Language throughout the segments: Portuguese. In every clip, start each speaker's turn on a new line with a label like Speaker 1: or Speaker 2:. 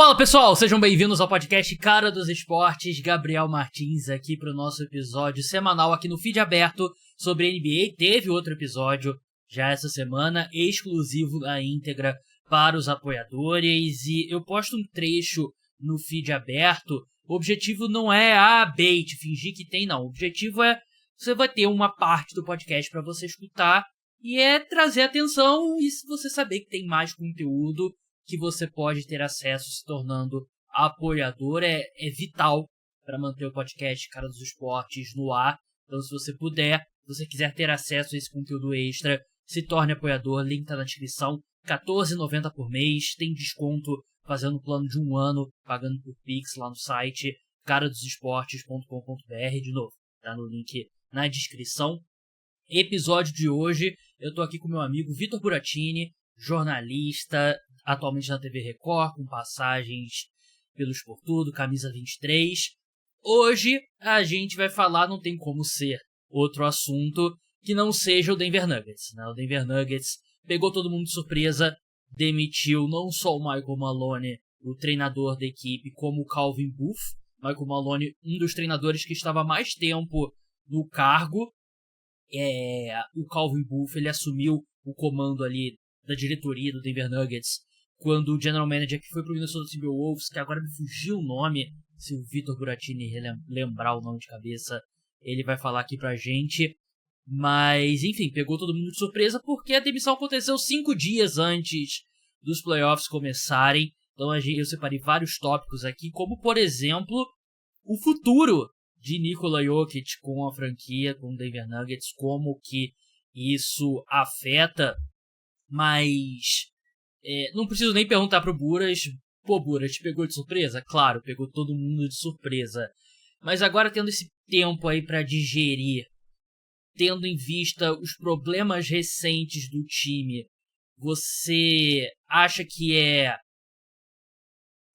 Speaker 1: Fala pessoal, sejam bem-vindos ao podcast Cara dos Esportes. Gabriel Martins aqui para o nosso episódio semanal aqui no feed aberto sobre NBA. Teve outro episódio já essa semana, exclusivo na íntegra para os apoiadores, e eu posto um trecho no feed aberto. O objetivo não é bait, fingir que tem, não. O objetivo é você vai ter uma parte do podcast para você escutar e é trazer atenção, e se você saber que tem mais conteúdo que você pode ter acesso se tornando apoiador, é vital para manter o podcast Cara dos Esportes no ar. Então, se você puder, se você quiser ter acesso a esse conteúdo extra, se torne apoiador, link tá na descrição, R$14,90 por mês, tem desconto fazendo um plano de 1 ano, pagando por Pix lá no site caradosesportes.com.br, de novo, tá no link na descrição. Episódio de hoje, eu tô aqui com meu amigo Vitor Buratini, jornalista, atualmente na TV Record, com passagens pelo Sport Tudo, camisa 23. Hoje a gente vai falar, não tem como ser outro assunto que não seja o Denver Nuggets, né? O Denver Nuggets pegou todo mundo de surpresa, demitiu não só o Michael Malone, o treinador da equipe, como o Calvin Booth. Michael Malone, um dos treinadores que estava mais tempo no cargo. O Calvin Booth, ele assumiu o comando ali da diretoria do Denver Nuggets quando o general manager que foi pro Minnesota Timberwolves, que agora me fugiu o nome, se o Vitor Buratini lembrar o nome de cabeça, ele vai falar aqui pra gente. Mas, enfim, pegou todo mundo de surpresa porque a demissão aconteceu 5 dias antes dos playoffs começarem. Então eu separei vários tópicos aqui, como, por exemplo, o futuro de Nikola Jokic com a franquia, com o Denver Nuggets, como que isso afeta. Mas não preciso nem perguntar pro Buras. Pô, Buras, te pegou de surpresa? Claro, pegou todo mundo de surpresa. Mas agora, tendo esse tempo aí pra digerir, tendo em vista os problemas recentes do time, você acha que é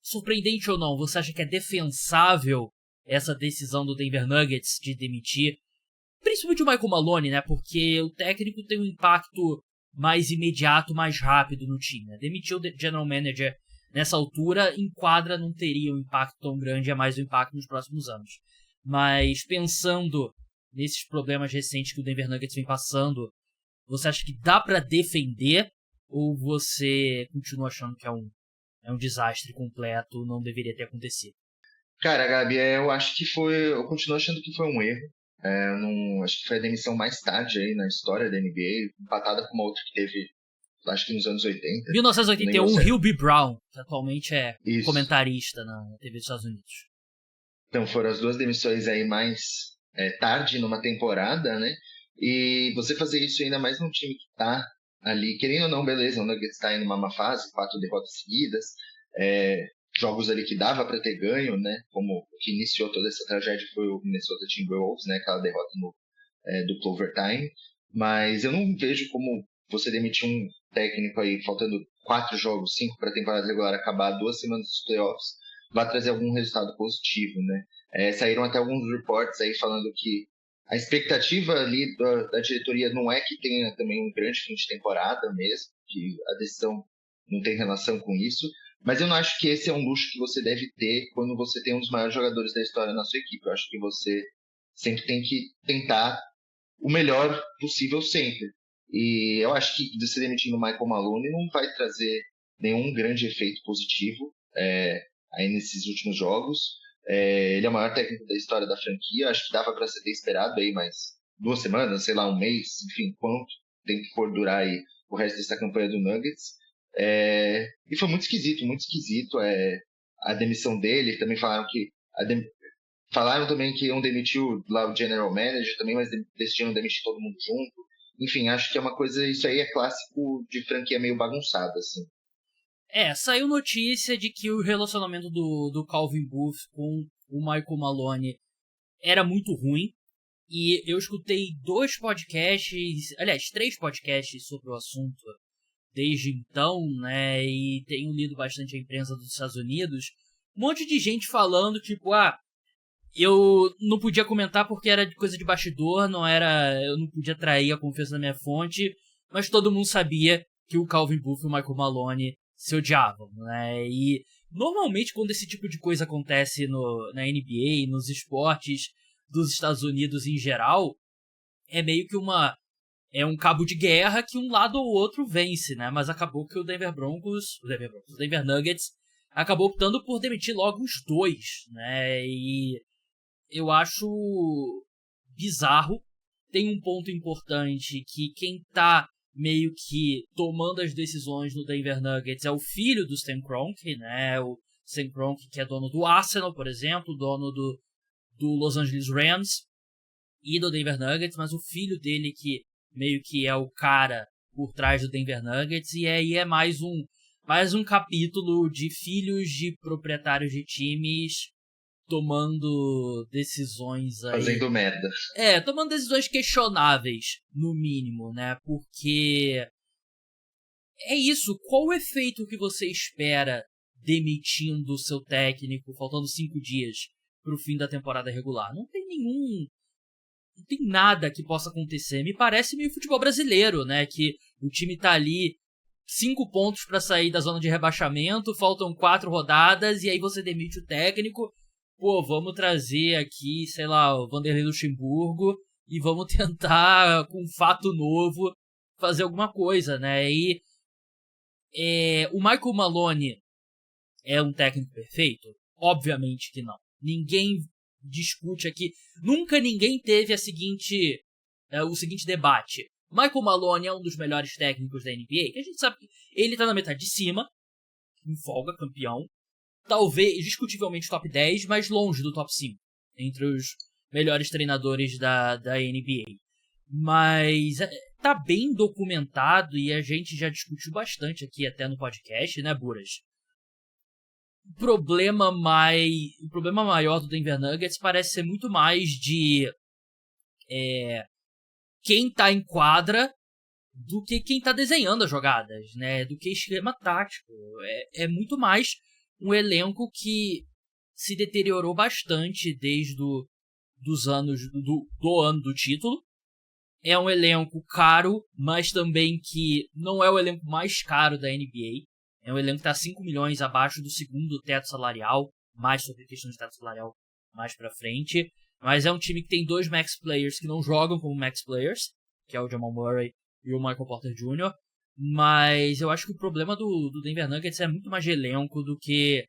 Speaker 1: surpreendente ou não? Você acha que é defensável essa decisão do Denver Nuggets de demitir, principalmente o Michael Malone, né? Porque o técnico tem um impacto mais imediato, mais rápido no time, né? Demitir o general manager nessa altura, em quadra não teria um impacto tão grande, é mais um impacto nos próximos anos. Mas pensando nesses problemas recentes que o Denver Nuggets vem passando, você acha que dá pra defender, ou você continua achando que é um desastre completo, não deveria ter acontecido?
Speaker 2: Cara, Gabi, eu continuo achando que foi um erro. Acho que foi a demissão mais tarde aí na história da NBA, empatada com uma outra que teve, acho que nos anos 80.
Speaker 1: 1981, Hillby Brown, que atualmente é
Speaker 2: Isso.
Speaker 1: Comentarista na TV dos Estados Unidos.
Speaker 2: Então foram as duas demissões aí mais tarde numa temporada, né? E você fazer isso ainda mais num time que tá ali, querendo ou não, beleza, o Nuggets tá indo numa má fase, 4 derrotas seguidas, jogos ali que dava para ter ganho, né? Como o que iniciou toda essa tragédia foi o Minnesota Timberwolves, né? Aquela derrota no duplo overtime. Mas eu não vejo como você demitir um técnico aí faltando 4 jogos, 5 para a temporada regular acabar, 2 semanas dos playoffs, vai trazer algum resultado positivo, né? Saíram até alguns reports aí falando que a expectativa ali da diretoria não é que tenha também um grande fim de temporada mesmo, que a decisão não tem relação com isso. Mas eu não acho que esse é um luxo que você deve ter quando você tem um dos maiores jogadores da história na sua equipe. Eu acho que você sempre tem que tentar o melhor possível sempre. E eu acho que você demitindo o Michael Malone não vai trazer nenhum grande efeito positivo aí nesses últimos jogos. Ele é o maior técnico da história da franquia. Acho que dava para ser esperado aí mais 2 semanas, sei lá, um mês, enfim, quanto tem que for durar aí o resto dessa campanha do Nuggets. E foi muito esquisito a demissão dele. Também falaram que falaram também que iam demitir lá o general manager também, mas decidiram demitir todo mundo junto. Enfim, acho que é uma coisa, isso aí é clássico de franquia meio bagunçada, assim.
Speaker 1: Saiu notícia de que o relacionamento do Calvin Booth com o Michael Malone era muito ruim, e eu escutei 2 podcasts, aliás, 3 podcasts sobre o assunto desde então, né, e tenho lido bastante a imprensa dos Estados Unidos, um monte de gente falando, tipo, eu não podia comentar porque era coisa de bastidor, eu não podia trair a confiança da minha fonte, mas todo mundo sabia que o Calvin Booth e o Michael Malone se odiavam, né, e Normalmente, quando esse tipo de coisa acontece na NBA, nos esportes dos Estados Unidos em geral, é meio que um cabo de guerra que um lado ou outro vence, né? Mas acabou que o Denver Nuggets, acabou optando por demitir logo os dois, né? E eu acho bizarro. Tem um ponto importante que quem tá meio que tomando as decisões no Denver Nuggets é o filho do Stan Kroenke, né? O Stan Kroenke, que é dono do Arsenal, por exemplo, dono do Los Angeles Rams e do Denver Nuggets, mas o filho dele que meio que é o cara por trás do Denver Nuggets, e aí é mais um capítulo de filhos de proprietários de times tomando decisões aí...
Speaker 2: Fazendo merda.
Speaker 1: Tomando decisões questionáveis, no mínimo, né? Porque é isso, qual o efeito que você espera demitindo o seu técnico, faltando 5 dias pro fim da temporada regular? Não tem nada que possa acontecer. Me parece meio futebol brasileiro, né? Que o time tá ali 5 pontos pra sair da zona de rebaixamento, faltam 4 rodadas, e aí você demite o técnico. Pô, vamos trazer aqui, sei lá, o Vanderlei Luxemburgo e vamos tentar, com um fato novo, fazer alguma coisa, né? E o Michael Maloney é um técnico perfeito? Obviamente que não. Ninguém discute aqui. Nunca ninguém teve o seguinte debate. Michael Maloney é um dos melhores técnicos da NBA, que a gente sabe que ele tá na metade de cima, em folga, campeão. Talvez, discutivelmente, top 10, mas longe do top 5, entre os melhores treinadores da NBA. Mas tá bem documentado e a gente já discutiu bastante aqui até no podcast, né, Buras? O problema maior do Denver Nuggets parece ser muito mais de quem tá em quadra do que quem tá desenhando as jogadas, né? Do que esquema tático. É muito mais um elenco que se deteriorou bastante desde dos anos do ano do título. É um elenco caro, mas também que não é o elenco mais caro da NBA. É um elenco que está 5 milhões abaixo do segundo teto salarial, mais sobre a questão de teto salarial mais pra frente. Mas é um time que tem 2 max players que não jogam como max players, que é o Jamal Murray e o Michael Porter Jr., mas eu acho que o problema do Denver Nuggets é muito mais de elenco do que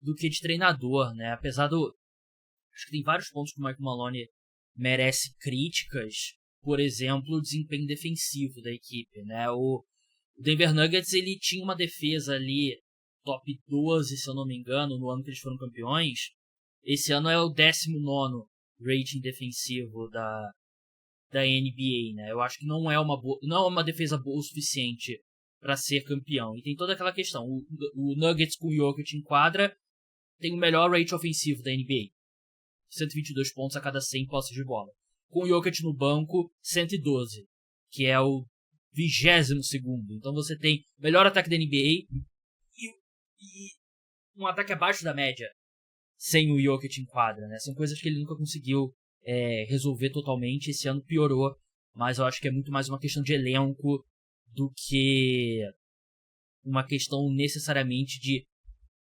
Speaker 1: de treinador, né? Apesar acho que tem vários pontos que o Michael Maloney merece críticas. Por exemplo, o desempenho defensivo da equipe, né? O Denver Nuggets, ele tinha uma defesa ali top 12, se eu não me engano, no ano que eles foram campeões. Esse ano é o 19º rating defensivo da NBA, né? Eu acho que não é uma defesa boa o suficiente para ser campeão. E tem toda aquela questão. O Nuggets com o Jokic em quadra tem o melhor rate ofensivo da NBA. 122 pontos a cada 100 posses de bola. Com o Jokic no banco, 112, que é o 22º. Então você tem o melhor ataque da NBA e um ataque abaixo da média sem o Jokic em quadra, né? São coisas que ele nunca conseguiu resolver totalmente. Esse ano piorou, mas eu acho que é muito mais uma questão de elenco do que uma questão necessariamente de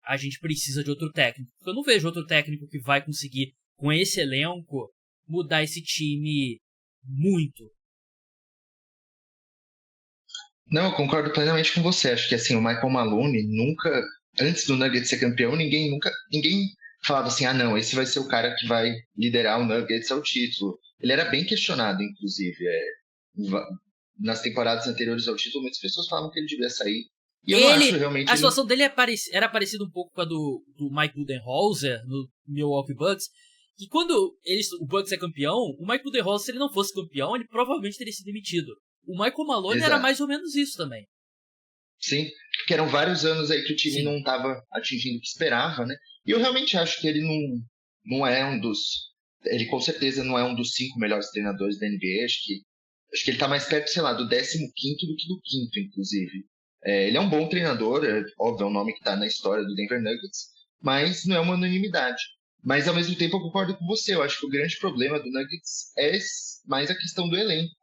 Speaker 1: a gente precisa de outro técnico. Porque eu não vejo outro técnico que vai conseguir, com esse elenco, mudar esse time muito.
Speaker 2: Não, eu concordo plenamente com você. Acho que assim, o Michael Maloney nunca, antes do Nuggets ser campeão, ninguém falava assim, não, esse vai ser o cara que vai liderar o Nuggets ao título. Ele era bem questionado, inclusive. Nas temporadas anteriores ao título, muitas pessoas falavam que ele devia sair. E eu não acho realmente...
Speaker 1: A situação dele era parecida um pouco com a do Mike Budenholzer no Milwaukee Bucks, que quando o Bucks é campeão, o Mike Budenholzer, se ele não fosse campeão, ele provavelmente teria sido demitido. O Michael Maloney era mais ou menos isso também.
Speaker 2: Sim, porque eram vários anos aí que o time não estava atingindo o que esperava, né? E eu realmente acho que ele não é um dos... Ele com certeza não é um dos 5 melhores treinadores da NBA. Acho que ele está mais perto, sei lá, do 15º do que do 5º, inclusive. Ele é um bom treinador, óbvio, é um nome que está na história do Denver Nuggets, mas não é uma unanimidade. Mas, ao mesmo tempo, eu concordo com você. Eu acho que o grande problema do Nuggets é mais a questão do elenco.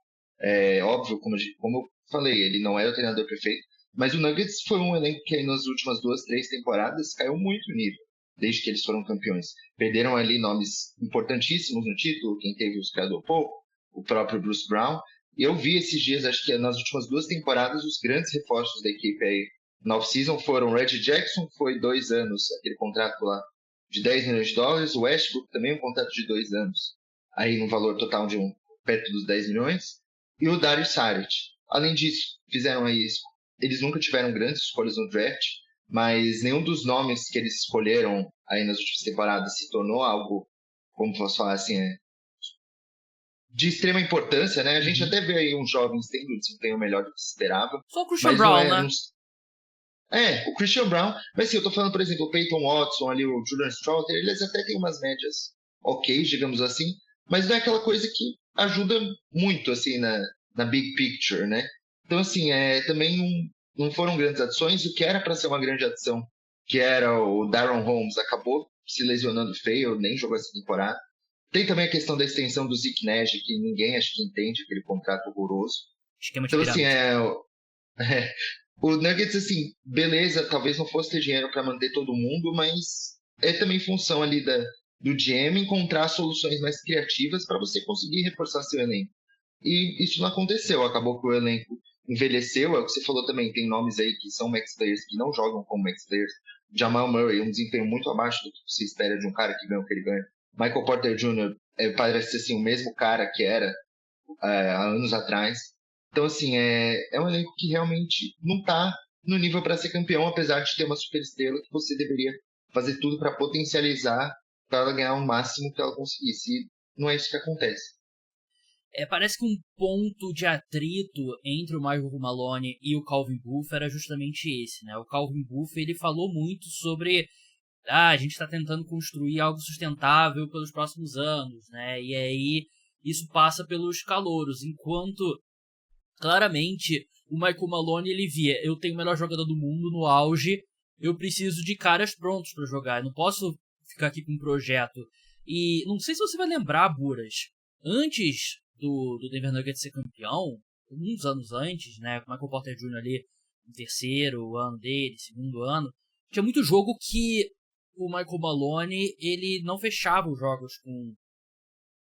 Speaker 2: Óbvio, como eu falei, ele não é o treinador perfeito, Mas o Nuggets foi um elenco que aí nas últimas 2, 3 temporadas caiu muito o nível, desde que eles foram campeões. Perderam ali nomes importantíssimos no título, quem teve o Scador pouco, o próprio Bruce Brown. E eu vi esses dias, acho que nas últimas 2 temporadas, os grandes reforços da equipe aí na off-season foram Reggie Jackson, que foi 2 anos, aquele contrato lá de US$ 10 milhões, o Westbrook também um contrato de 2 anos, aí no valor total de perto dos 10 milhões, e o Dario Saric. Além disso, fizeram aí, eles nunca tiveram grandes escolhas no draft, mas nenhum dos nomes que eles escolheram aí nas últimas temporadas se tornou algo, como posso falar assim, de extrema importância, né? A gente até vê aí uns jovens tendo um desempenho melhor do que se esperava,
Speaker 1: Só o Christian
Speaker 2: mas não
Speaker 1: Brown,
Speaker 2: é.
Speaker 1: né?
Speaker 2: Não, o Christian Brown, mas sim, eu tô falando, por exemplo, o Peyton Watson ali, o Julian Stroughter, eles até têm umas médias ok, digamos assim, mas não é aquela coisa que ajuda muito, assim, na big picture, né? Então, assim, também não foram grandes adições, o que era para ser uma grande adição, que era o Darren Holmes, acabou se lesionando feio, nem jogou essa temporada. Tem também a questão da extensão do Zeke Nash, que ninguém acho que entende, aquele contrato horroroso.
Speaker 1: Esquema de
Speaker 2: Então, assim,
Speaker 1: pirâmide.
Speaker 2: o Nuggets, assim, beleza, talvez não fosse ter dinheiro para manter todo mundo, mas é também função ali do GM encontrar soluções mais criativas para você conseguir reforçar seu elenco. E isso não aconteceu, acabou que o elenco envelheceu, é o que você falou também, tem nomes aí que são max players, que não jogam como max players. Jamal Murray, um desempenho muito abaixo do que se espera de um cara que ganha o que ele ganha. Michael Porter Jr. Parece ser assim, o mesmo cara que era há anos atrás. Então, assim, é um elenco que realmente não está no nível para ser campeão, apesar de ter uma super estrela que você deveria fazer tudo para potencializar para ela ganhar o máximo que ela conseguisse. E não é isso que acontece.
Speaker 1: Parece que um ponto de atrito entre o Michael Malone e o Calvin Booth era justamente esse, né? O Calvin Booth, ele falou muito sobre a gente está tentando construir algo sustentável pelos próximos anos, né? E aí isso passa pelos calouros, enquanto claramente o Michael Malone ele via, eu tenho o melhor jogador do mundo no auge, eu preciso de caras prontos para jogar, eu não posso ficar aqui com um projeto. E não sei se você vai lembrar, Buras, antes do Denver Nuggets ser campeão, uns anos antes, né, com o Michael Porter Jr. ali no terceiro ano dele, segundo ano, tinha muito jogo que o Michael Malone ele não fechava os jogos com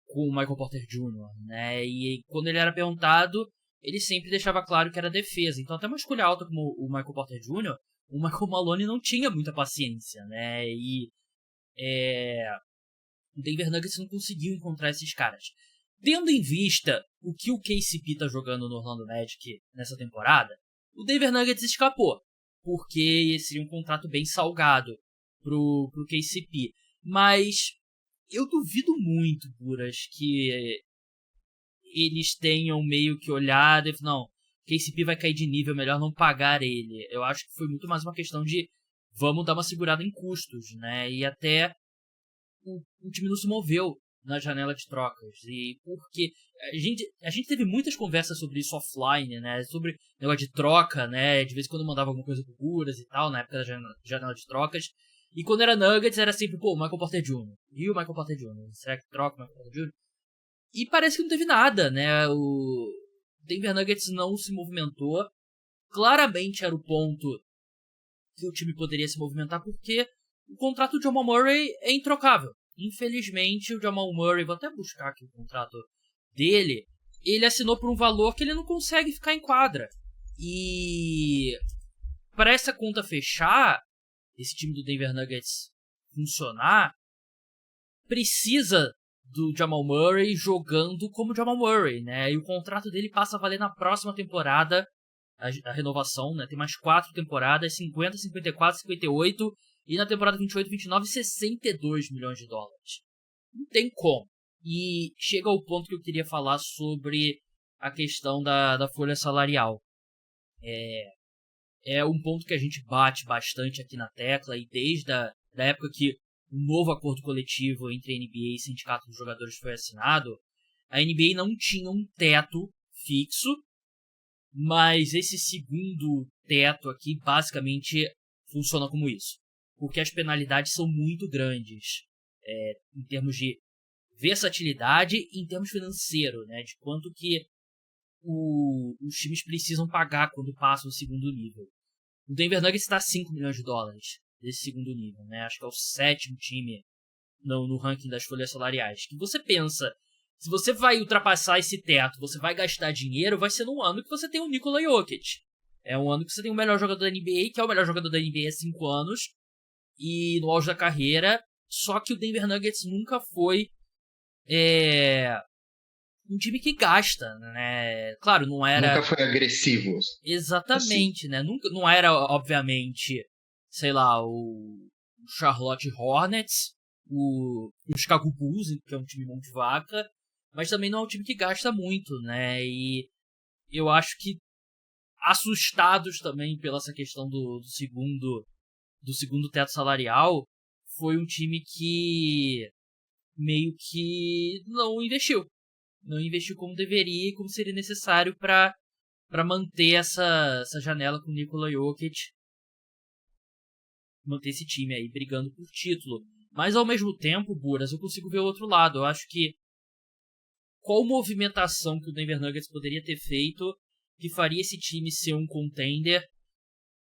Speaker 1: o Michael Porter Jr., né? E quando ele era perguntado, ele sempre deixava claro que era defesa. Então, até uma escolha alta como o Michael Porter Jr., o Michael Malone não tinha muita paciência, né? E o Denver Nuggets não conseguiu encontrar esses caras. Tendo em vista o que o KCP tá jogando no Orlando Magic nessa temporada, o Denver Nuggets escapou, porque seria um contrato bem salgado pro KCP. Mas eu duvido muito, Buras, que eles tenham meio que olhado e não, KCP vai cair de nível, melhor não pagar ele. Eu acho que foi muito mais uma questão de vamos dar uma segurada em custos, né? E até o time não se moveu na janela de trocas. E porque a gente teve muitas conversas sobre isso offline, né? Sobre negócio de troca, né? De vez em quando eu mandava alguma coisa pro Guras e tal, na época da janela de trocas. E quando era Nuggets, era sempre, pô, Michael Porter Jr. E o Michael Porter Jr.? Será que troca o Michael Porter Jr.? E parece que não teve nada, né? O Denver Nuggets não se movimentou. Claramente era o ponto que o time poderia se movimentar, porque o contrato do Jamal Murray é introcável. Infelizmente, o Jamal Murray, vou até buscar aqui o contrato dele, ele assinou por um valor que ele não consegue ficar em quadra. E para essa conta fechar, esse time do Denver Nuggets funcionar, precisa do Jamal Murray jogando como Jamal Murray, né? E o contrato dele passa a valer na próxima temporada, a renovação, né? Tem mais 4 temporadas, 50, 54, 58 e na temporada 28, 29, 62 milhões de dólares. Não tem como. E chega ao ponto que eu queria falar sobre a questão da folha salarial. É um ponto que a gente bate bastante aqui na tecla e desde a da época que um novo acordo coletivo entre a NBA e Sindicato dos Jogadores foi assinado, a NBA não tinha um teto fixo, mas esse segundo teto aqui basicamente funciona como isso. Porque as penalidades são muito grandes em termos de versatilidade e em termos financeiros, né, de quanto que os times precisam pagar quando passam o segundo nível. O Denver Nuggets está a 5 milhões de dólares desse segundo nível, né? Acho que é o 7º time no ranking das folhas salariais. Que você pensa, se você vai ultrapassar esse teto, você vai gastar dinheiro, vai ser num ano que você tem o Nikola Jokic. É um ano que você tem o melhor jogador da NBA, que é o melhor jogador da NBA há 5 anos, e no auge da carreira. Só que o Denver Nuggets nunca foi um time que gasta, né? Claro, não era...
Speaker 2: Nunca foi agressivo.
Speaker 1: Exatamente, né? Nunca, não era, obviamente, sei lá, o Charlotte Hornets, o Chicago Bulls, que é um time mão de vaca, mas também não é um time que gasta muito, né? E eu acho que assustados também pela essa questão do segundo teto salarial, foi um time que meio que não investiu. Não investiu como deveria e como seria necessário para manter essa janela com o Nikola Jokic, manter esse time aí brigando por título. Mas ao mesmo tempo, Buras, eu consigo ver o outro lado. Eu acho que qual movimentação que o Denver Nuggets poderia ter feito que faria esse time ser um contender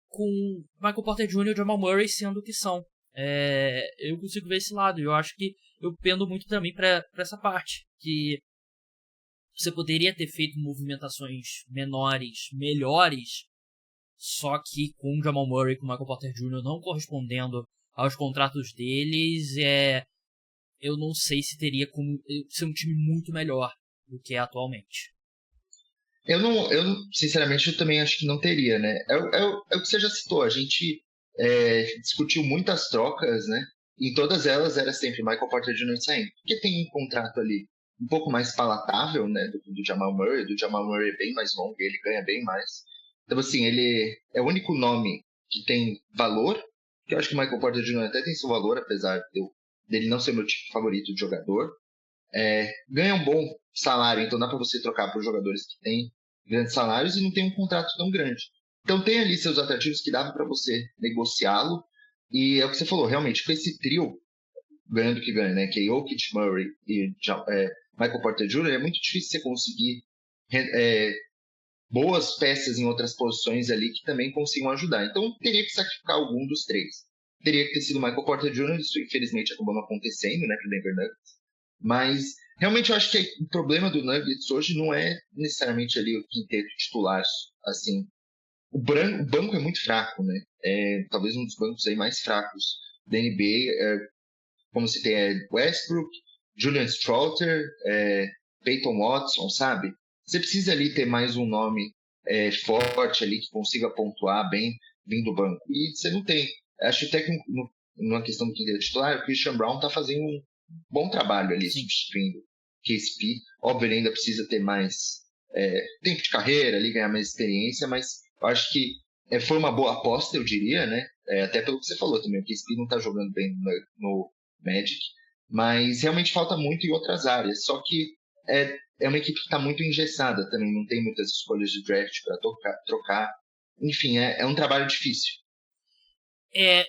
Speaker 1: com Michael Porter Jr. e Jamal Murray sendo o que são. Eu consigo ver esse lado. E eu acho que eu pendo muito também para essa parte. Que você poderia ter feito movimentações menores, melhores, só que com o Jamal Murray e com o Michael Porter Jr. não correspondendo aos contratos deles, eu não sei se teria como ser um time muito melhor do que é atualmente.
Speaker 2: Sinceramente, eu também acho que não teria, né? É o que você já citou, a gente discutiu muitas trocas, né? E em todas elas era sempre Michael Porter Jr. saindo. Porque tem um contrato ali um pouco mais palatável, né? Do Jamal Murray. Do Jamal Murray é bem mais longo, ele ganha bem mais. Então, assim, ele é o único nome que tem valor, que eu acho que o Michael Porter Jr. até tem seu valor, apesar dele não ser meu tipo favorito de jogador. Ganha um bom salário, então dá para você trocar por jogadores que têm grandes salários e não tem um contrato tão grande. Então tem ali seus atrativos que dava para você negociá-lo, e é o que você falou, realmente, com esse trio, ganhando que ganha, né, que é Jokic, Murray e Michael Porter Jr., é muito difícil você conseguir boas peças em outras posições ali que também consigam ajudar. Então teria que sacrificar algum dos três. Teria que ter sido Michael Porter Jr., isso infelizmente acabou não acontecendo, né, pro Denver Nuggets. Mas realmente eu acho que o problema do Nuggets hoje não é necessariamente ali o quinteto titular, assim. O banco é muito fraco, né? Talvez um dos bancos aí mais fracos da NBA. Como se tem Westbrook, Julian Stroughter, Peyton Watson, sabe? Você precisa ali ter mais um nome forte ali que consiga pontuar bem vindo do banco. E você não tem. Acho até que numa questão do quinteto titular, o Christian Braun está fazendo um bom trabalho ali, substituindo KCP. Óbvio, ele ainda precisa ter mais tempo de carreira ali, ganhar mais experiência, mas eu acho que foi uma boa aposta, eu diria, né? Até pelo que você falou também, o KCP não está jogando bem no Magic, mas realmente falta muito em outras áreas. Só que é uma equipe que está muito engessada também, não tem muitas escolhas de draft para trocar. Enfim, é um trabalho difícil.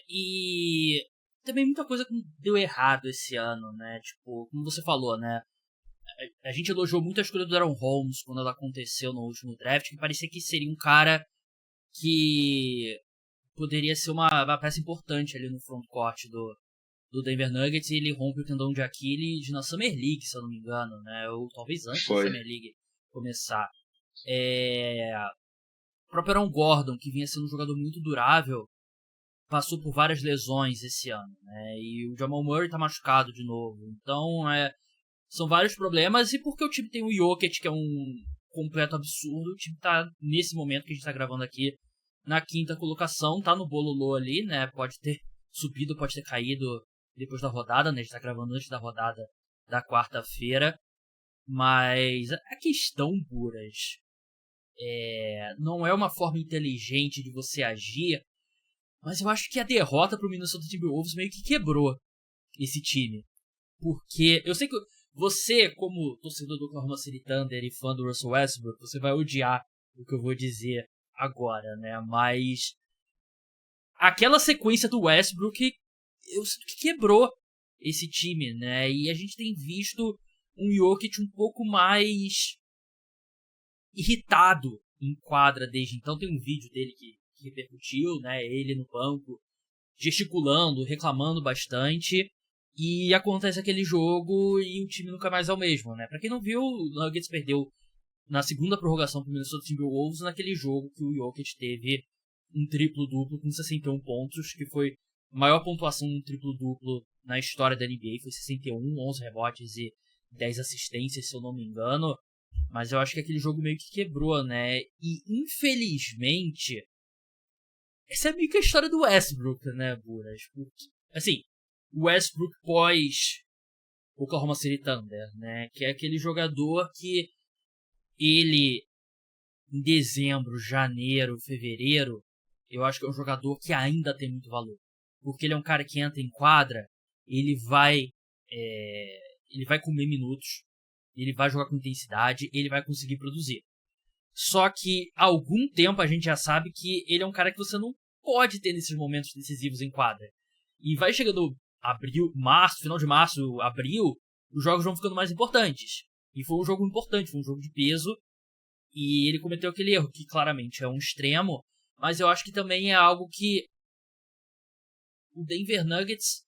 Speaker 1: E também muita coisa que deu errado esse ano, né? Tipo, como você falou, né? A gente elogiou muito a escolha do Aaron Holmes quando ela aconteceu no último draft, que parecia que seria um cara que poderia ser uma peça importante ali no frontcourt do Denver Nuggets, e ele rompe o tendão de Aquiles na Summer League, se eu não me engano, né? Ou talvez antes da Summer League começar. O próprio Aaron Gordon, que vinha sendo um jogador muito durável, passou por várias lesões esse ano, né? E o Jamal Murray tá machucado de novo. Então, são vários problemas. E porque o time tem o Jokic, que é um completo absurdo, o time tá, nesse momento que a gente tá gravando aqui, na 5ª colocação, tá no bololô ali, né? Pode ter subido, pode ter caído depois da rodada, né? A gente tá gravando antes da rodada da quarta-feira. Mas a questão, Buras, não é uma forma inteligente de você agir, mas eu acho que a derrota pro Minnesota Timberwolves meio que quebrou esse time. Porque eu sei que você, como torcedor do Oklahoma City Thunder e fã do Russell Westbrook, você vai odiar o que eu vou dizer agora, né? Mas aquela sequência do Westbrook, eu sinto que quebrou esse time, né? E a gente tem visto um Jokic um pouco mais irritado em quadra desde então. Tem um vídeo dele que que repercutiu, né? Ele no banco, gesticulando, reclamando bastante. E acontece aquele jogo e o time nunca mais é o mesmo, né? Pra quem não viu, o Nuggets perdeu na segunda prorrogação pro Minnesota Timberwolves naquele jogo que o Jokic teve um triplo-duplo com 61 pontos, que foi a maior pontuação de um triplo-duplo na história da NBA, foi 61, 11 rebotes e 10 assistências, se eu não me engano. Mas eu acho que aquele jogo meio que quebrou, né? E, infelizmente, essa é meio que a história do Westbrook, né, Buras? Porque, assim, o Westbrook pós Oklahoma City Thunder, né? Que é aquele jogador que ele, em dezembro, janeiro, fevereiro, eu acho que é um jogador que ainda tem muito valor. Porque ele é um cara que entra em quadra, ele vai comer minutos, ele vai jogar com intensidade, ele vai conseguir produzir. Só que há algum tempo a gente já sabe que ele é um cara que você não pode ter nesses momentos decisivos em quadra. E vai chegando abril, março, final de março, abril, os jogos vão ficando mais importantes. E foi um jogo importante, foi um jogo de peso. E ele cometeu aquele erro, que claramente é um extremo, mas eu acho que também é algo que o Denver Nuggets,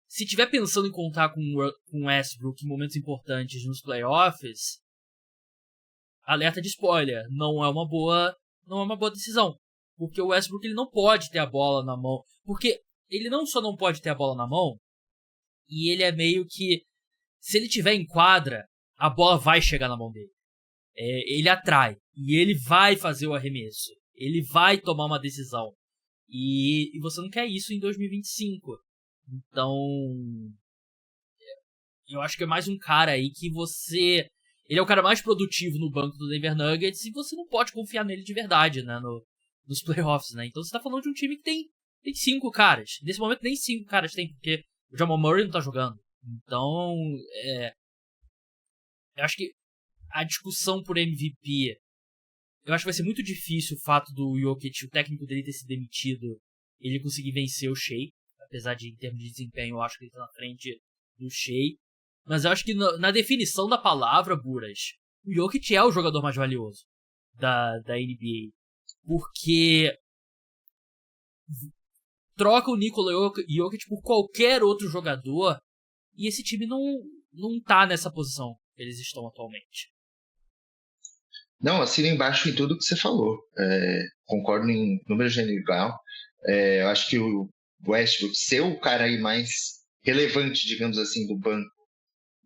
Speaker 1: se tiver pensando em contar com o Westbrook em momentos importantes nos playoffs, alerta de spoiler, não é uma boa decisão. Porque o Westbrook ele não pode ter a bola na mão. Porque ele não só não pode ter a bola na mão, e ele é meio que, se ele tiver em quadra, a bola vai chegar na mão dele. Ele atrai. E ele vai fazer o arremesso. Ele vai tomar uma decisão. E você não quer isso em 2025. Então, eu acho que é mais um cara aí que você... Ele é o cara mais produtivo no banco do Denver Nuggets e você não pode confiar nele de verdade, né? Nos playoffs, né? Então você tá falando de um time que tem 5 caras. Nesse momento nem 5 caras tem, porque o Jamal Murray não tá jogando. Então, eu acho que a discussão por MVP, eu acho que vai ser muito difícil o fato do Jokic, o técnico dele ter se demitido, ele conseguir vencer o Shea. Apesar de, em termos de desempenho, eu acho que ele tá na frente do Shea. Mas eu acho que na definição da palavra, Buras, o Jokic é o jogador mais valioso da NBA. Porque troca o Nikola Jokic por qualquer outro jogador e esse time não tá nessa posição que eles estão atualmente.
Speaker 2: Não, assina embaixo em tudo que você falou. Concordo em número general. Eu acho que o Westbrook ser o cara aí mais relevante, digamos assim, do banco,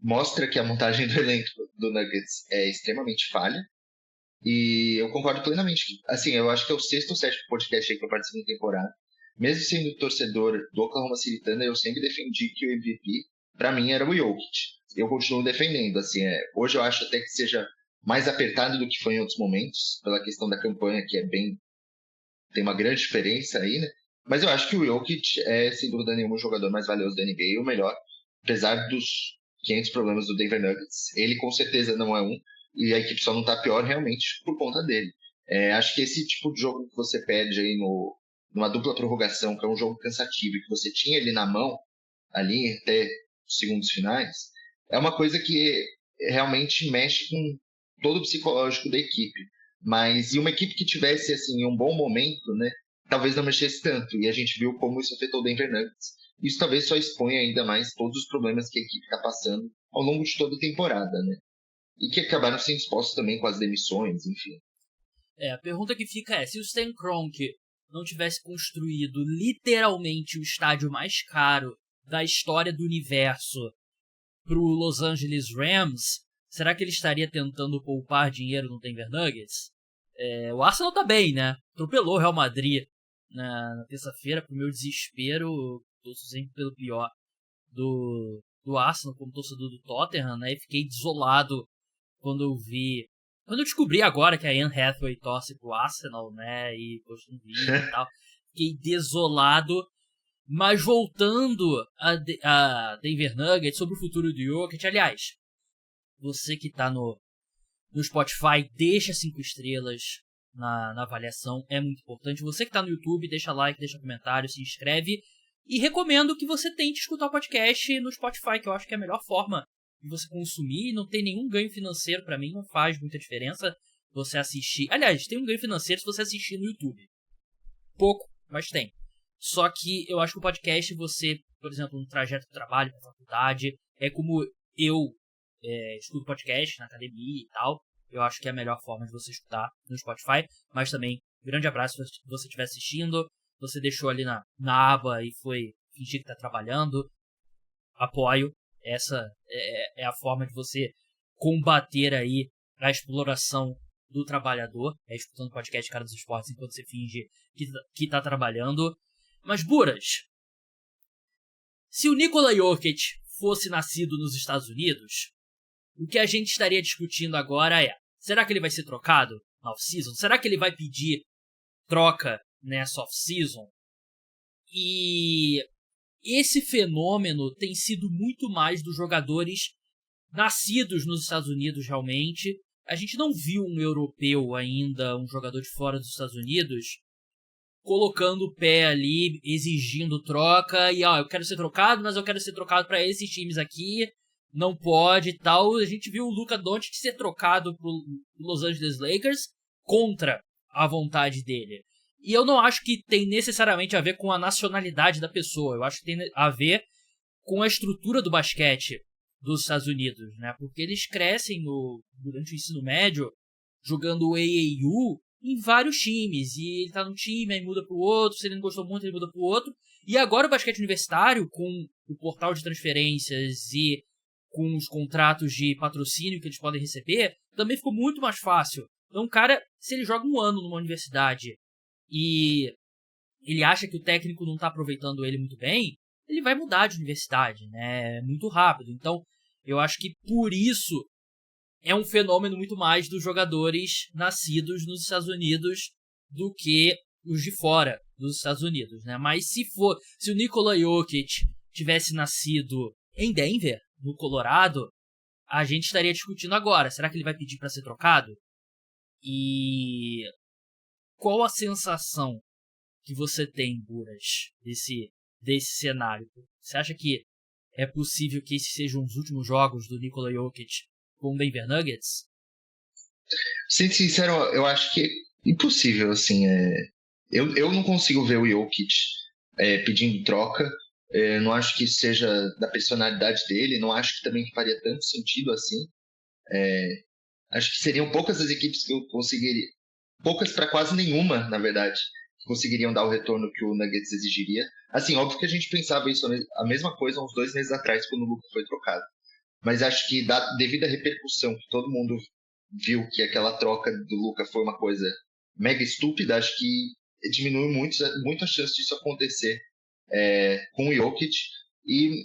Speaker 2: mostra que a montagem do elenco do Nuggets é extremamente falha. E eu concordo plenamente. Assim, eu acho que é o 6º ou 7º podcast aí que eu participo na temporada. Mesmo sendo torcedor do Oklahoma City Thunder, eu sempre defendi que o MVP, para mim, era o Jokic. Eu continuo defendendo. Assim, hoje eu acho até que seja mais apertado do que foi em outros momentos, pela questão da campanha, que tem uma grande diferença aí, né? Mas eu acho que o Jokic é, sem dúvida nenhuma, o jogador mais valioso da NBA e o melhor, apesar dos 500 problemas do Denver Nuggets. Ele com certeza não é um, e a equipe só não tá pior realmente por conta dele. Acho que esse tipo de jogo que você perde aí numa dupla prorrogação, que é um jogo cansativo, e que você tinha ele na mão, ali até os segundos finais, é uma coisa que realmente mexe com todo o psicológico da equipe. E uma equipe que tivesse assim um bom momento, né, talvez não mexesse tanto. E a gente viu como isso afetou o Denver Nuggets. Isso talvez só exponha ainda mais todos os problemas que a equipe está passando ao longo de toda a temporada, né? E que acabaram sendo expostos também com as demissões, enfim.
Speaker 1: A pergunta que fica é, se o Stan Kroenke não tivesse construído literalmente o estádio mais caro da história do universo pro Los Angeles Rams, será que ele estaria tentando poupar dinheiro no Denver Nuggets? O Arsenal tá bem, né? Atropelou o Real Madrid na terça-feira, pro meu desespero, tô sempre pelo pior do Arsenal como torcedor do Tottenham, né? E fiquei desolado quando eu descobri agora que a Anne Hathaway torce pro Arsenal, né? E postou um vídeo e tal. Fiquei desolado. Mas voltando a Denver Nuggets, sobre o futuro do Jokic, aliás, você que tá no Spotify, deixa 5 estrelas na avaliação, é muito importante. Você que tá no YouTube, deixa like, deixa comentário, se inscreve. E recomendo que você tente escutar o podcast no Spotify, que eu acho que é a melhor forma de você consumir. Não tem nenhum ganho financeiro pra mim, não faz muita diferença você assistir. Aliás, tem um ganho financeiro se você assistir no YouTube. Pouco, mas tem. Só que eu acho que o podcast, você, por exemplo, no trajeto do trabalho, na faculdade, é como eu escuto podcast na academia e tal. Eu acho que é a melhor forma de você escutar no Spotify. Mas também, grande abraço se você estiver assistindo. Você deixou ali na aba e foi fingir que tá trabalhando. Apoio. Essa é a forma de você combater aí a exploração do trabalhador. É escutando podcast Cara dos Esportes enquanto você finge que tá trabalhando. Mas, Buras, se o Nikola Jokic fosse nascido nos Estados Unidos, o que a gente estaria discutindo agora é: será que ele vai ser trocado na off-season? Será que ele vai pedir troca nessa off-season? E esse fenômeno tem sido muito mais dos jogadores nascidos nos Estados Unidos, realmente. A gente não viu um europeu ainda, um jogador de fora dos Estados Unidos, colocando o pé ali, exigindo troca, e eu quero ser trocado, mas eu quero ser trocado para esses times aqui, não pode e tal. A gente viu o Luka Doncic ser trocado pro Los Angeles Lakers contra a vontade dele. E eu não acho que tem necessariamente a ver com a nacionalidade da pessoa, eu acho que tem a ver com a estrutura do basquete dos Estados Unidos, né? Porque eles crescem durante o ensino médio jogando o AAU em vários times, e ele tá num time, aí muda pro outro, se ele não gostou muito, ele muda pro outro. E agora o basquete universitário, com o portal de transferências e com os contratos de patrocínio que eles podem receber, também ficou muito mais fácil. Então, cara, se ele joga um ano numa universidade e ele acha que o técnico não tá aproveitando ele muito bem, ele vai mudar de universidade, né? Muito rápido. Então, eu acho que por isso é um fenômeno muito mais dos jogadores nascidos nos Estados Unidos do que os de fora dos Estados Unidos, né? Mas se o Nikola Jokic tivesse nascido em Denver, no Colorado, a gente estaria discutindo agora. Será que ele vai pedir para ser trocado? E qual a sensação que você tem, Buras, desse cenário? Você acha que é possível que esses sejam os últimos jogos do Nikola Jokic com o Denver Nuggets?
Speaker 2: Sendo sincero, eu acho que é impossível, assim. Eu não consigo ver o Jokic pedindo troca. Não acho que isso seja da personalidade dele. Não acho que também faria tanto sentido assim. Acho que seriam poucas as equipes que eu conseguiria. Poucas para quase nenhuma, na verdade, que conseguiriam dar o retorno que o Nuggets exigiria. Assim, óbvio que a gente pensava isso a mesma coisa uns 2 meses atrás, quando o Luka foi trocado. Mas acho que, devido à repercussão que todo mundo viu que aquela troca do Luka foi uma coisa mega estúpida, acho que diminui muito a chance disso acontecer com o Jokic.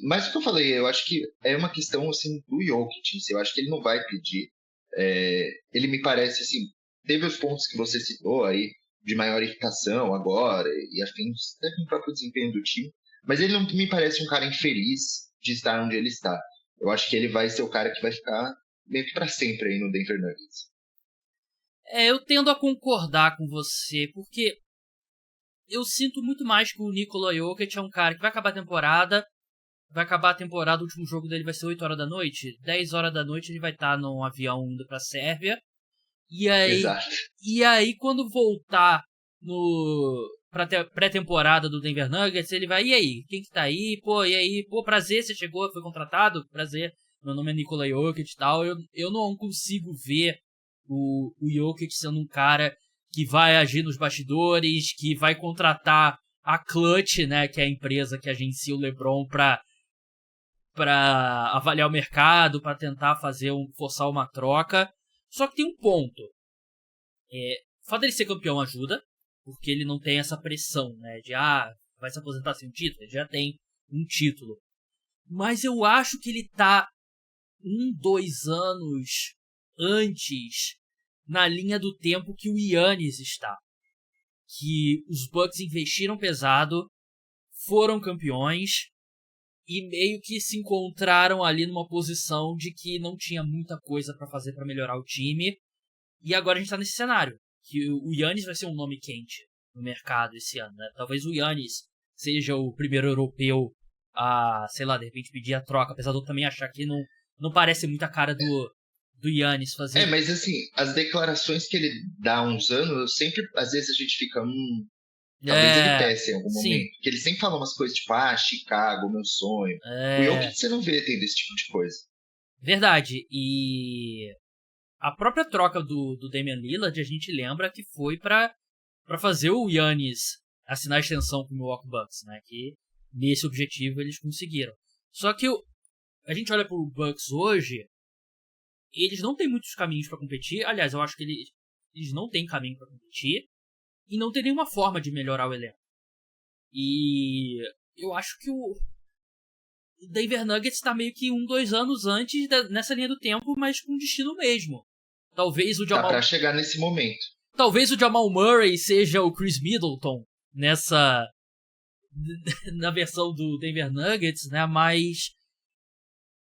Speaker 2: Mas o que eu falei, eu acho que é uma questão assim, do Jokic. Eu acho que ele não vai pedir. Ele me parece, assim, teve os pontos que você citou aí, de maior eficação agora, e afins, até com o próprio desempenho do time. Mas ele não me parece um cara infeliz de estar onde ele está. Eu acho que ele vai ser o cara que vai ficar meio que pra sempre aí no Denver Nuggets.
Speaker 1: Eu tendo a concordar com você, porque eu sinto muito mais que o Nikola Jokic é um cara que vai acabar a temporada, o último jogo dele vai ser 8 horas da noite, 10 horas da noite ele vai estar num avião indo pra Sérvia,
Speaker 2: Exato.
Speaker 1: E aí quando voltar pra pré-temporada do Denver Nuggets, ele vai, e aí, quem que tá aí? Pô, e aí? Pô, prazer, você chegou, foi contratado? Prazer, meu nome é Nikola Jokic e tal. Eu não consigo ver o Jokic sendo um cara que vai agir nos bastidores, que vai contratar a Clutch, né, que é a empresa que agencia o LeBron pra avaliar o mercado, pra tentar forçar uma troca. Só que tem um ponto. O fato dele ser campeão ajuda, porque ele não tem essa pressão, né, de vai se aposentar sem um título, ele já tem um título. Mas eu acho que ele tá 2 anos antes na linha do tempo que o Giannis está. Que os Bucks investiram pesado, foram campeões e meio que se encontraram ali numa posição de que não tinha muita coisa pra fazer pra melhorar o time. E agora a gente tá nesse cenário, que o Giannis vai ser um nome quente no mercado esse ano, né? Talvez o Giannis seja o primeiro europeu a, sei lá, de repente pedir a troca, apesar de eu também achar que não parece muito a cara do Giannis fazer.
Speaker 2: Mas assim, as declarações que ele dá há uns anos, sempre, às vezes a gente fica, Talvez ele peça em algum
Speaker 1: sim.
Speaker 2: momento. Porque ele sempre fala umas coisas tipo, Chicago, meu sonho. O Jokic você não vê tendo esse tipo de coisa.
Speaker 1: Verdade. E a própria troca do Damian Lillard, a gente lembra que foi pra fazer o Giannis assinar a extensão com o Milwaukee Bucks, né? Que nesse objetivo eles conseguiram. Só que a gente olha pro Bucks hoje, eles não têm muitos caminhos pra competir. Aliás, eu acho que eles não têm caminho pra competir e não tem nenhuma forma de melhorar o elenco. E eu acho que o Denver Nuggets tá meio que 2 anos antes nessa linha do tempo, mas com destino mesmo. Talvez o
Speaker 2: Tá pra chegar nesse momento.
Speaker 1: Talvez o Jamal Murray seja o Chris Middleton na versão do Denver Nuggets, né? Mas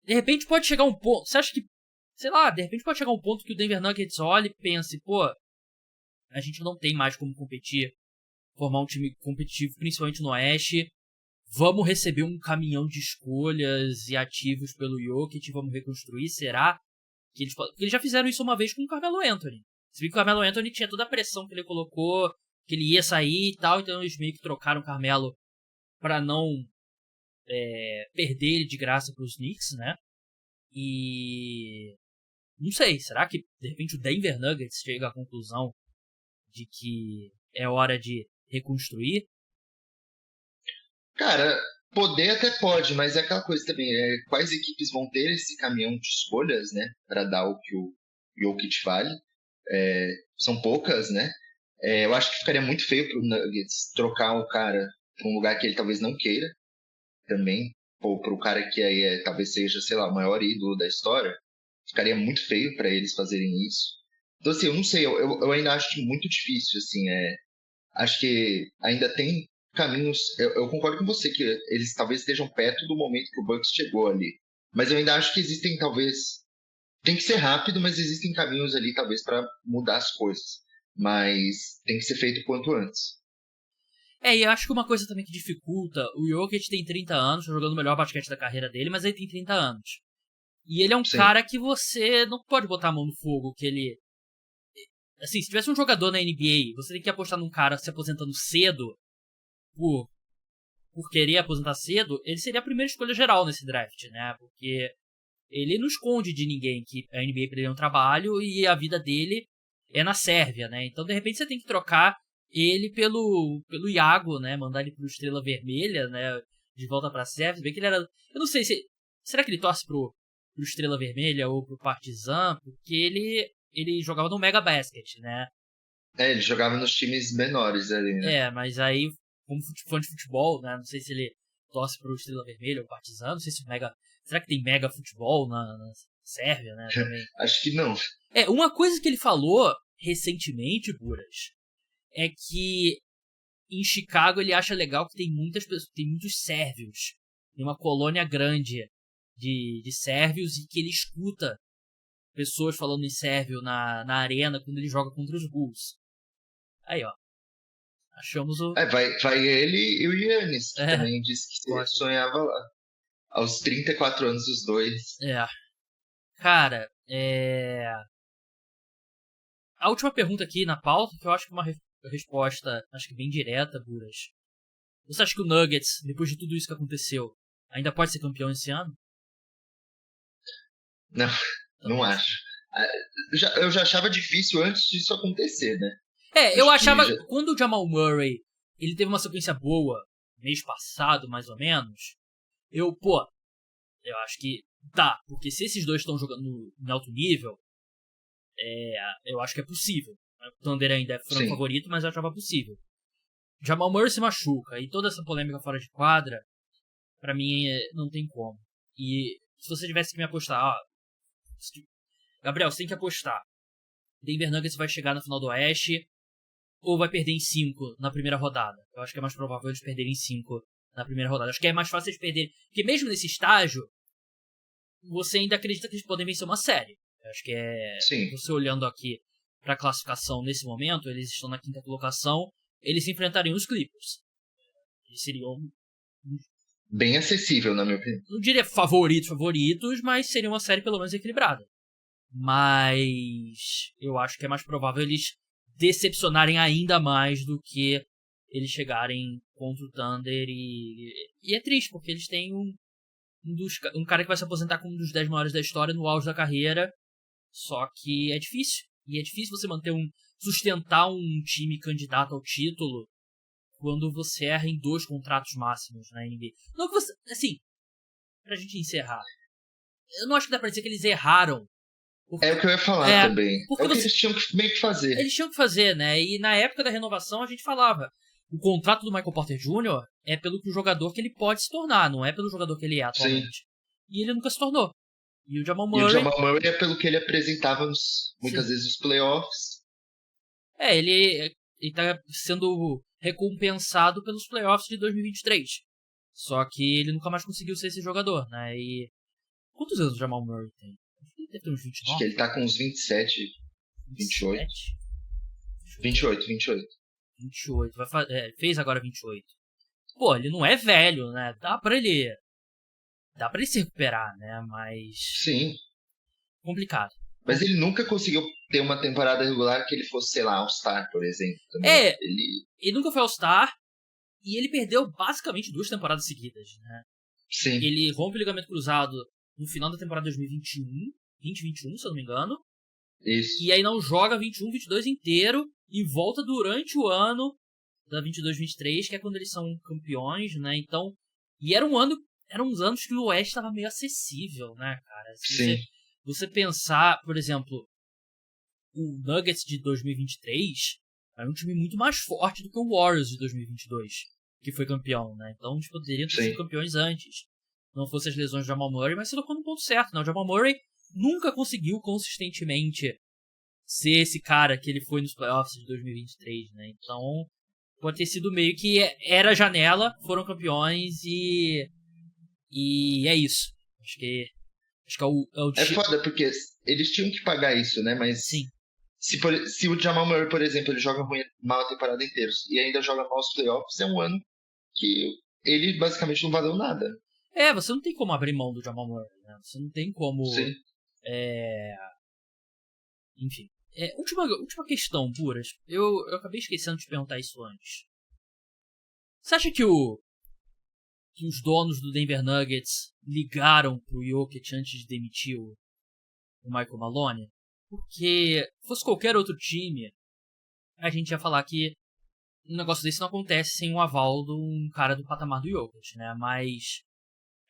Speaker 1: de repente pode chegar um ponto. Você acha que, sei lá, de repente pode chegar um ponto que o Denver Nuggets olhe e pense, pô, a gente não tem mais como competir, formar um time competitivo, principalmente no Oeste. Vamos receber um caminhão de escolhas e ativos pelo Jokic, vamos reconstruir, será? Porque eles já fizeram isso uma vez com o Carmelo Anthony. Você viu que o Carmelo Anthony tinha toda a pressão que ele colocou, que ele ia sair e tal, então eles meio que trocaram o Carmelo pra não perder ele de graça pros Knicks, né? E não sei, será que de repente o Denver Nuggets chega à conclusão de que é hora de reconstruir?
Speaker 2: Cara, poder até pode, mas é aquela coisa também, quais equipes vão ter esse caminhão de escolhas, né, para dar o que o Jokic vale? São poucas, né? Eu acho que ficaria muito feio pro Nuggets trocar o cara pra um lugar que ele talvez não queira também, ou pro cara que aí talvez seja, sei lá, o maior ídolo da história. Ficaria muito feio para eles fazerem isso. Então, assim, eu não sei, eu ainda acho muito difícil, assim, acho que ainda tem caminhos. Eu concordo com você que eles talvez estejam perto do momento que o Bucks chegou ali. Mas eu ainda acho que existem, talvez. Tem que ser rápido, mas existem caminhos ali, talvez, para mudar as coisas. Mas tem que ser feito o quanto antes.
Speaker 1: E eu acho que uma coisa também que dificulta, o Jokic tem 30 anos, tá jogando o melhor basquete da carreira dele, mas ele tem 30 anos. E ele é um
Speaker 2: Sim.
Speaker 1: cara que você não pode botar a mão no fogo, que ele... Assim, se tivesse um jogador na NBA, você tem que apostar num cara se aposentando cedo, por querer aposentar cedo, ele seria a primeira escolha geral nesse draft, né? Porque ele não esconde de ninguém que a NBA pra ele é um trabalho e a vida dele é na Sérvia, né? Então, de repente, você tem que trocar ele pelo Iago, né? Mandar ele pro Estrela Vermelha, né? De volta pra Sérvia. Bem que ele era... Eu não sei se... Será que ele torce pro Estrela Vermelha ou pro Partizan? Porque ele jogava no Mega Basket, né?
Speaker 2: Ele jogava nos times menores ali, né?
Speaker 1: Mas aí, como fã de futebol, né? Não sei se ele torce pro Estrela Vermelha ou Partizan. Não sei se o Mega... Será que tem Mega Futebol na Sérvia, né? Também.
Speaker 2: Acho que não.
Speaker 1: Uma coisa que ele falou recentemente, Buras, é que em Chicago ele acha legal que tem muitas pessoas, tem muitos sérvios. Tem uma colônia grande de sérvios e que ele escuta pessoas falando em sérvio na arena quando ele joga contra os Bulls. Aí, ó. Achamos o...
Speaker 2: Vai ele e o Giannis, que também disse que sonhava lá. Aos 34 anos os dois.
Speaker 1: Cara, a última pergunta aqui na pauta, que eu acho que é uma resposta, acho que bem direta, Buras. Você acha que o Nuggets, depois de tudo isso que aconteceu, ainda pode ser campeão esse ano?
Speaker 2: Não acho. Eu já achava difícil antes disso acontecer, né?
Speaker 1: Eu achava... Quando o Jamal Murray, ele teve uma sequência boa, mês passado, mais ou menos, eu acho que dá. Porque se esses dois estão jogando em alto nível, eu acho que é possível. O Thunder ainda é franco favorito, mas eu achava possível. Jamal Murray se machuca e toda essa polêmica fora de quadra, pra mim não tem como. E se você tivesse que me apostar, Gabriel, você tem que apostar. Denver Nuggets vai chegar na final do Oeste ou vai perder em 5 na primeira rodada? Eu acho que é mais provável eles perderem em 5 na primeira rodada. Acho que é mais fácil eles perderem. Porque mesmo nesse estágio, você ainda acredita que eles podem vencer uma série. Eu acho que você olhando aqui pra classificação nesse momento, eles estão na 5ª colocação, eles enfrentariam os Clippers. Eles seriam...
Speaker 2: Bem acessível, na minha opinião.
Speaker 1: Não diria favoritos, mas seria uma série pelo menos equilibrada. Mas eu acho que é mais provável eles decepcionarem ainda mais do que eles chegarem contra o Thunder e é triste, porque eles têm um cara que vai se aposentar como um dos 10 maiores da história no auge da carreira, só que é difícil. E é difícil você sustentar um time candidato ao título quando você erra em 2 contratos máximos na NBA. Não que você, assim, pra gente encerrar, eu não acho que dá pra dizer que eles erraram.
Speaker 2: É o que eu ia falar também. É o que eles tinham que meio que fazer.
Speaker 1: Eles tinham que fazer, né? E na época da renovação a gente falava, o contrato do Michael Porter Jr. é pelo que o jogador que ele pode se tornar, não é pelo jogador que ele é atualmente.
Speaker 2: Sim.
Speaker 1: E ele nunca se tornou. E o Jamal
Speaker 2: Murray é pelo que ele apresentava muitas vezes nos playoffs.
Speaker 1: Ele tá sendo recompensado pelos playoffs de 2023. Só que ele nunca mais conseguiu ser esse jogador, né? E quantos anos o Jamal Murray tem? Ele deve ter uns 29.
Speaker 2: Acho que ele tá com uns 27, 28. 28.
Speaker 1: 28. Fez agora 28. Pô, ele não é velho, né? Dá pra ele se recuperar, né? Mas...
Speaker 2: Sim.
Speaker 1: Complicado.
Speaker 2: Mas ele nunca conseguiu ter uma temporada regular que ele fosse, sei lá, All-Star, por exemplo. Também.
Speaker 1: Ele nunca foi All-Star e ele perdeu basicamente 2 temporadas seguidas, né?
Speaker 2: Sim.
Speaker 1: Ele rompe o ligamento cruzado no final da temporada 2021, se eu não me engano.
Speaker 2: Isso.
Speaker 1: E aí não joga 21, 22 inteiro e volta durante o ano da 22, 23, que é quando eles são campeões, né? Então, e eram uns anos que o Oeste estava meio acessível, né, cara?
Speaker 2: Sim.
Speaker 1: Você pensar, por exemplo, o Nuggets de 2023 era um time muito mais forte do que o Warriors de 2022, que foi campeão, né? Então eles poderiam ter sido campeões antes. Não fosse as lesões do Jamal Murray, mas você tocou no ponto certo, né? O Jamal Murray nunca conseguiu consistentemente ser esse cara que ele foi nos playoffs de 2023, né? Então pode ter sido meio que era a janela, foram campeões e é isso. Acho que é o
Speaker 2: É foda, porque eles tinham que pagar isso, né? Mas
Speaker 1: sim.
Speaker 2: Se o Jamal Murray, por exemplo, ele joga mal a temporada inteira e ainda joga mal os playoffs, é um ano que ele basicamente não valeu nada.
Speaker 1: Você não tem como abrir mão do Jamal Murray, né? Você não tem como...
Speaker 2: Sim.
Speaker 1: Enfim. Última questão, Buras. Eu acabei esquecendo de te perguntar isso antes. Você acha que os donos do Denver Nuggets ligaram pro Jokic antes de demitir o Michael Malone? Porque fosse qualquer outro time, a gente ia falar que um negócio desse não acontece sem o aval de um cara do patamar do Jokic, né? Mas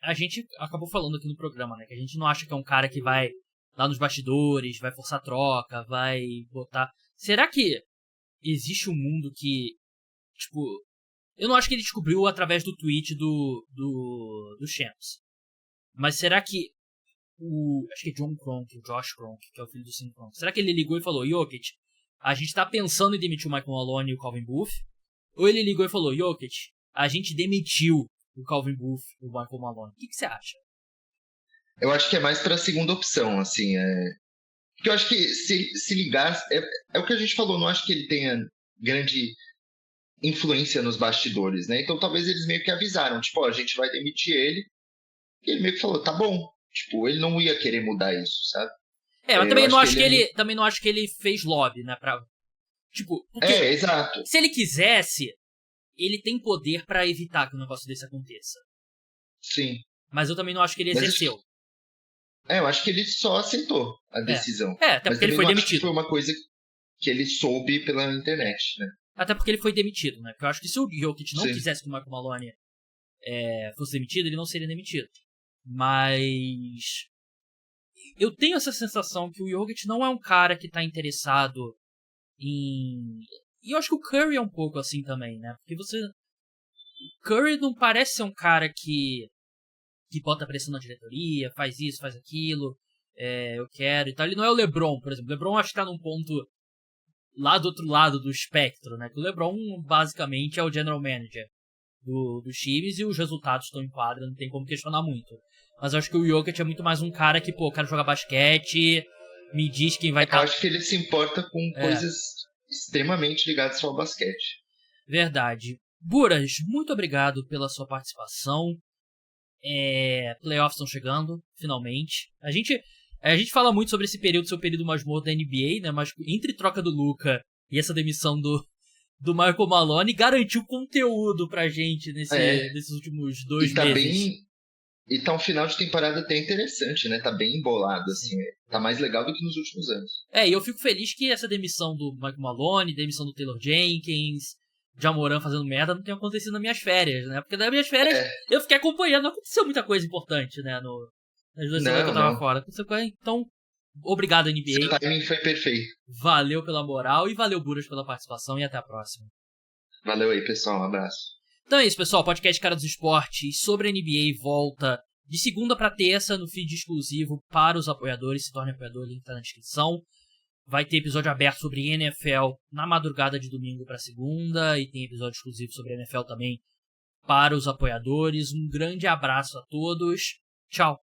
Speaker 1: a gente acabou falando aqui no programa, né? Que a gente não acha que é um cara que vai lá nos bastidores, vai forçar troca, vai botar... Será que existe um mundo que, tipo... Eu não acho que ele descobriu através do tweet do Shams. Mas será que acho que é John Kroenke, o Josh Kroenke, que é o filho do Sim Kroenke. Será que ele ligou e falou, Jokic, a gente tá pensando em demitir o Michael Malone e o Calvin Booth? Ou ele ligou e falou, Jokic, a gente demitiu o Calvin Booth e o Michael Malone. O que você acha?
Speaker 2: Eu acho que é mais pra segunda opção, assim. Porque eu acho que se ligar... É o que a gente falou, não acho que ele tenha grande influência nos bastidores, né? Então talvez eles meio que avisaram, tipo, a gente vai demitir ele. E ele meio que falou, tá bom. Tipo, ele não ia querer mudar isso, sabe?
Speaker 1: Mas também não acho que ele fez lobby, né? Tipo, porque
Speaker 2: exato.
Speaker 1: Se ele quisesse, ele tem poder pra evitar que um negócio desse aconteça.
Speaker 2: Sim.
Speaker 1: Mas eu também não acho que ele exerceu.
Speaker 2: Eu acho que ele só aceitou a decisão.
Speaker 1: Até porque ele foi demitido.
Speaker 2: Acho que foi uma coisa que ele soube pela internet, né?
Speaker 1: Até porque ele foi demitido, né? Porque eu acho que se o Jokic não quisesse que o Michael Malone fosse demitido, ele não seria demitido. Mas eu tenho essa sensação que o Jokic não é um cara que tá interessado em... E eu acho que o Curry é um pouco assim também, né? Porque o Curry não parece ser um cara que bota pressão na diretoria, faz isso, faz aquilo, eu quero e tal. Ele não é o LeBron, por exemplo. O LeBron acho que tá num ponto lá do outro lado do espectro, né? Que o LeBron basicamente é o general manager dos times e os resultados estão em quadra, não tem como questionar muito. Mas eu acho que o Jokic é muito mais um cara que, pô, eu quero jogar basquete, me diz quem vai estar...
Speaker 2: Eu acho que ele se importa com coisas extremamente ligadas ao basquete.
Speaker 1: Verdade. Buras, muito obrigado pela sua participação. Playoffs estão chegando, finalmente. A gente fala muito sobre esse período, seu período mais morto da NBA, né? Mas entre troca do Luka e essa demissão do do Michael Malone garantiu conteúdo pra gente nesses últimos 2 meses.
Speaker 2: E tá um final de temporada até interessante, né? Tá bem embolado, assim. Tá mais legal do que nos últimos anos.
Speaker 1: E eu fico feliz que essa demissão do Michael Malone, demissão do Taylor Jenkins, Jamoran fazendo merda, não tenha acontecido nas minhas férias, né? Porque nas minhas férias eu fiquei acompanhando, não aconteceu muita coisa importante, né? Nas 2 semanas que eu tava fora. Então, obrigado, NBA.
Speaker 2: Seu timing foi perfeito.
Speaker 1: Valeu pela moral e valeu, Buras, pela participação e até a próxima.
Speaker 2: Valeu aí, pessoal. Um abraço.
Speaker 1: Então é isso, pessoal. Podcast Cara dos Esportes sobre a NBA volta de segunda para terça no feed exclusivo para os apoiadores. Se torne apoiador, o link tá na descrição. Vai ter episódio aberto sobre NFL na madrugada de domingo para segunda. E tem episódio exclusivo sobre NFL também para os apoiadores. Um grande abraço a todos. Tchau.